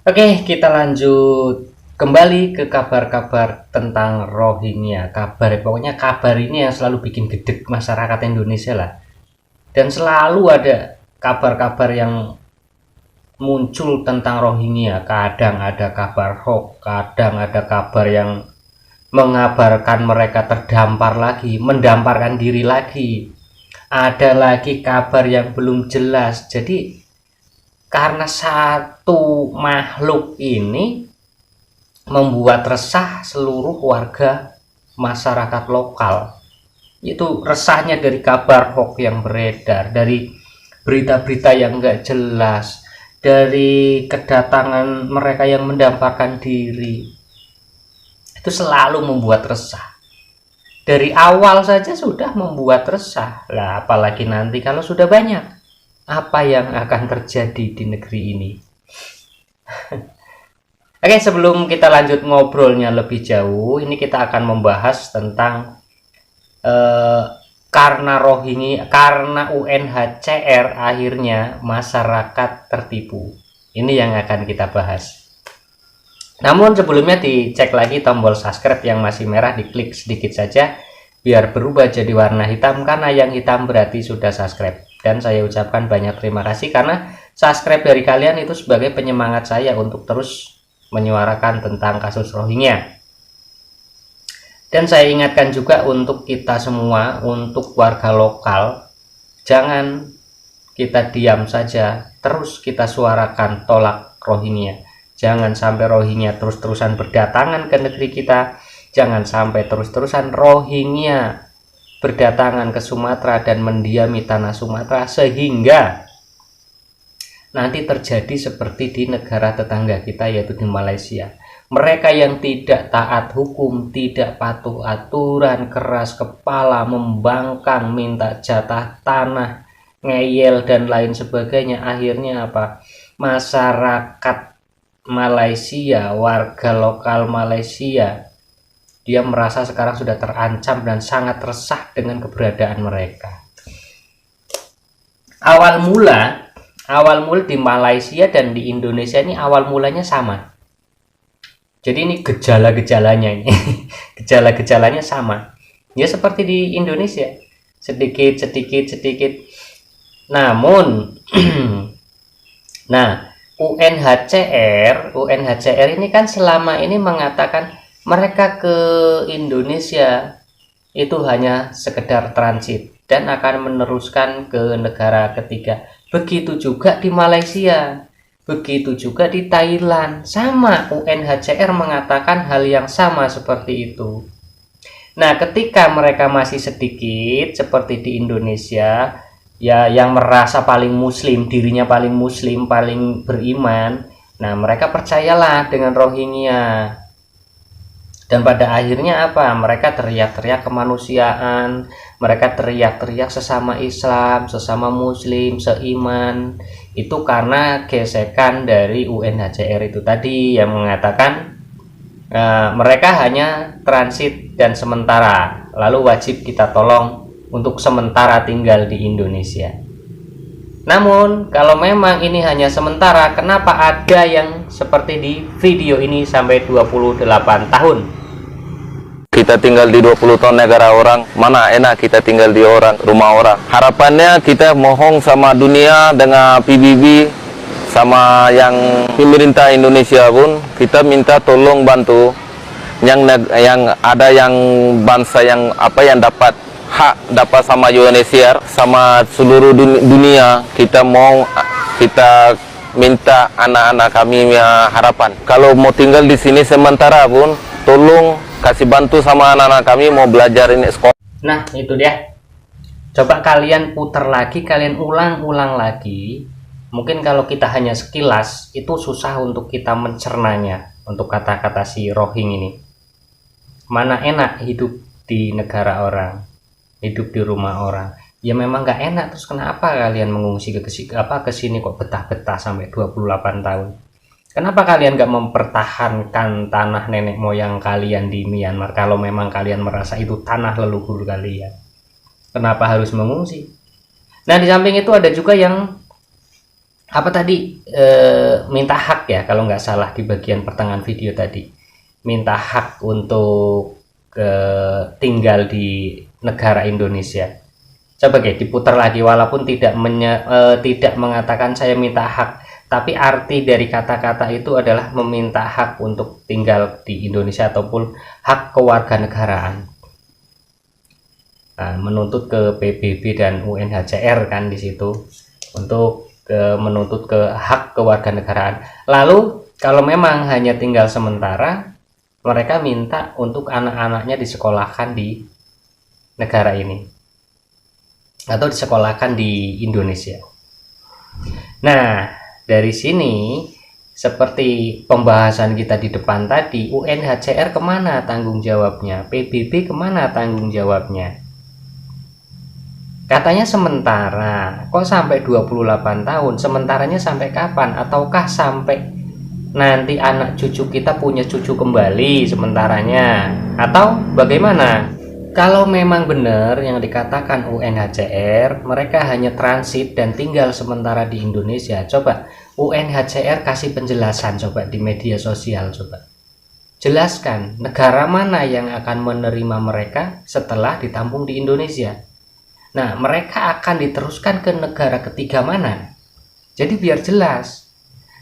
Oke, kita lanjut kembali ke kabar-kabar tentang Rohingya. Pokoknya kabar ini yang selalu bikin gedeg masyarakat Indonesia lah. Dan selalu ada kabar-kabar yang muncul tentang Rohingya. Kadang ada kabar hoax, kadang ada kabar yang mengabarkan mereka terdampar lagi, mendamparkan diri lagi. Ada lagi kabar yang belum jelas. Jadi karena satu makhluk ini membuat resah seluruh warga masyarakat lokal. Itu resahnya dari kabar hoax yang beredar, dari berita-berita yang enggak jelas, dari kedatangan mereka yang mendamparkan diri. Itu selalu membuat resah. Dari awal saja sudah membuat resah. Lah apalagi nanti kalau sudah banyak. Apa yang akan terjadi di negeri ini? Oke, sebelum kita lanjut ngobrolnya lebih jauh, ini kita akan membahas tentang karena UNHCR akhirnya masyarakat tertipu. Ini yang akan kita bahas. Namun sebelumnya dicek lagi tombol subscribe yang masih merah, diklik sedikit saja biar berubah jadi warna hitam, karena yang hitam berarti sudah subscribe. Dan saya ucapkan banyak terima kasih karena subscribe dari kalian itu sebagai penyemangat saya untuk terus menyuarakan tentang kasus Rohingya. Dan saya ingatkan juga untuk kita semua, untuk warga lokal, jangan kita diam saja, terus kita suarakan tolak Rohingya. Jangan sampai Rohingya terus-terusan berdatangan ke negeri kita, jangan sampai terus-terusan Rohingya berdatangan ke Sumatera dan mendiami tanah Sumatera sehingga nanti terjadi seperti di negara tetangga kita, yaitu di Malaysia. Mereka yang tidak taat hukum, tidak patuh aturan, keras kepala, membangkang, minta jatah tanah, ngeyel dan lain sebagainya, akhirnya apa? Masyarakat Malaysia, warga lokal Malaysia, dia merasa sekarang sudah terancam dan sangat resah dengan keberadaan mereka. Awal mula di Malaysia dan di Indonesia ini awal mulanya sama. Jadi ini gejala-gejalanya ini. Gejala-gejalanya sama. Ya seperti di Indonesia. Sedikit. Namun nah, UNHCR ini kan selama ini mengatakan mereka ke Indonesia itu hanya sekedar transit dan akan meneruskan ke negara ketiga. Begitu juga di Malaysia, begitu juga di Thailand. Sama, UNHCR mengatakan hal yang sama seperti itu. Nah, ketika mereka masih sedikit seperti di Indonesia, ya yang merasa paling muslim, dirinya paling muslim, paling beriman, nah mereka percayalah dengan Rohingya. Dan pada akhirnya apa? Mereka teriak-teriak kemanusiaan, mereka teriak-teriak sesama Islam, sesama Muslim, seiman. Itu karena gesekan dari UNHCR itu tadi yang mengatakan mereka hanya transit dan sementara, lalu wajib kita tolong untuk sementara tinggal di Indonesia. Namun kalau memang ini hanya sementara, kenapa ada yang seperti di video ini sampai 28 tahun? Kita tinggal di 20 tahun negara orang, mana enak kita tinggal di rumah orang. Harapannya kita mohon sama dunia dengan PBB, sama yang pemerintah Indonesia pun, kita minta tolong bantu yang ada yang bangsa yang dapat hak dapat sama UNHCR, sama seluruh dunia. Kita minta anak-anak kami harapan. Kalau mau tinggal di sini sementara pun, tolong kasih bantu sama anak-anak kami mau belajar ini sekolah. Nah, itu dia. Coba kalian putar lagi, kalian ulang-ulang lagi. Mungkin kalau kita hanya sekilas, itu susah untuk kita mencernanya, untuk kata-kata si Rohing ini. Mana enak hidup di negara orang, hidup di rumah orang. Ya memang nggak enak, terus kenapa kalian mengungsi ke sini kok betah-betah sampai 28 tahun? Kenapa kalian gak mempertahankan tanah nenek moyang kalian di Myanmar kalau memang kalian merasa itu tanah leluhur kalian? Kenapa harus mengungsi? Nah, di samping itu ada juga yang apa tadi, minta hak ya kalau nggak salah di bagian pertengahan video tadi, minta hak untuk tinggal di negara Indonesia. Coba diputar lagi, walaupun tidak mengatakan saya minta hak, tapi arti dari kata-kata itu adalah meminta hak untuk tinggal di Indonesia ataupun hak kewarganegaraan. Nah, menuntut ke PBB dan UNHCR kan di situ untuk menuntut ke hak kewarganegaraan. Lalu kalau memang hanya tinggal sementara, mereka minta untuk anak-anaknya disekolahkan di negara ini atau disekolahkan di Indonesia. Nah, dari sini seperti pembahasan kita di depan tadi, UNHCR kemana tanggung jawabnya, PBB kemana tanggung jawabnya. Katanya sementara, kok sampai 28 tahun? Sementaranya sampai kapan? Ataukah sampai nanti anak cucu kita punya cucu kembali sementaranya? Atau bagaimana? Kalau memang benar yang dikatakan UNHCR, mereka hanya transit dan tinggal sementara di Indonesia. Coba UNHCR kasih penjelasan coba di media sosial, coba. Jelaskan negara mana yang akan menerima mereka setelah ditampung di Indonesia. Nah, mereka akan diteruskan ke negara ketiga mana? Jadi biar jelas.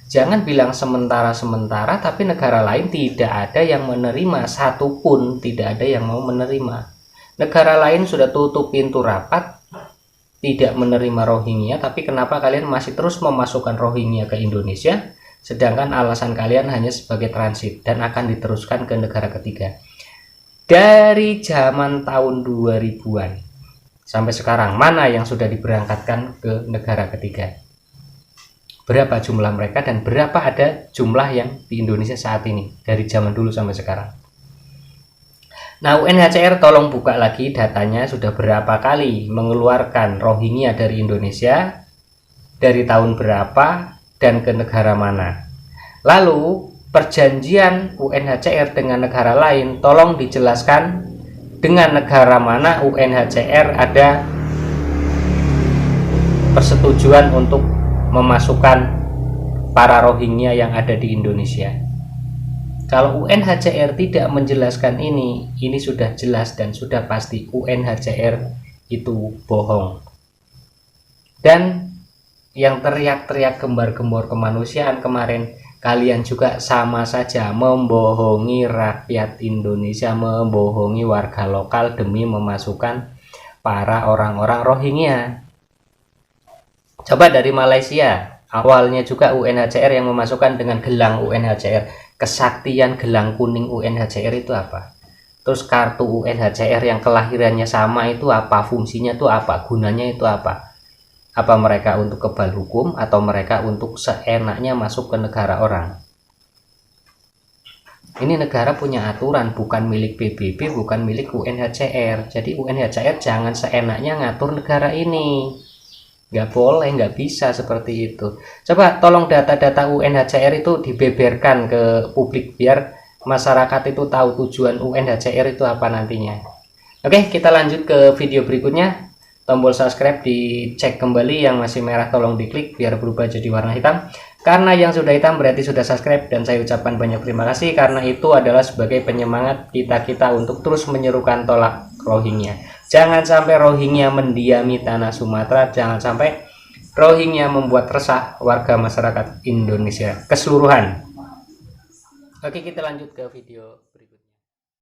Jangan bilang sementara-sementara tapi negara lain tidak ada yang menerima, satupun tidak ada yang mau menerima. Negara lain sudah tutup pintu rapat, tidak menerima Rohingya, tapi kenapa kalian masih terus memasukkan Rohingya ke Indonesia, sedangkan alasan kalian hanya sebagai transit dan akan diteruskan ke negara ketiga. Dari zaman tahun 2000-an sampai sekarang, mana yang sudah diberangkatkan ke negara ketiga? Berapa jumlah mereka dan berapa ada jumlah yang di Indonesia saat ini dari zaman dulu sampai sekarang? Nah, UNHCR tolong buka lagi datanya, sudah berapa kali mengeluarkan Rohingya dari Indonesia, dari tahun berapa, dan ke negara mana. Lalu perjanjian UNHCR dengan negara lain tolong dijelaskan dengan negara mana UNHCR ada persetujuan untuk memasukkan para Rohingya yang ada di Indonesia. Kalau UNHCR tidak menjelaskan ini sudah jelas dan sudah pasti UNHCR itu bohong. Dan yang teriak-teriak gembar-gembor kemanusiaan kemarin, kalian juga sama saja membohongi rakyat Indonesia, membohongi warga lokal demi memasukkan para orang-orang Rohingya. Coba dari Malaysia, awalnya juga UNHCR yang memasukkan dengan gelang UNHCR. Kesaktian gelang kuning UNHCR itu apa? Terus kartu UNHCR yang kelahirannya sama itu apa? Fungsinya itu apa? Gunanya itu apa? Apa mereka untuk kebal hukum atau mereka untuk seenaknya masuk ke negara orang? Ini negara punya aturan, bukan milik PBB, bukan milik UNHCR. Jadi UNHCR jangan seenaknya ngatur negara ini. Nggak boleh, nggak bisa seperti itu. Coba tolong data-data UNHCR itu dibeberkan ke publik biar masyarakat itu tahu tujuan UNHCR itu apa nantinya. Oke, kita lanjut ke video berikutnya. Tombol subscribe dicek kembali, yang masih merah tolong diklik biar berubah jadi warna hitam. Karena yang sudah hitam berarti sudah subscribe, dan saya ucapkan banyak terima kasih karena itu adalah sebagai penyemangat kita untuk terus menyerukan tolak Rohingya. Jangan sampai Rohingya mendiami tanah Sumatera, jangan sampai Rohingya membuat resah warga masyarakat Indonesia keseluruhan. Oke, kita lanjut ke video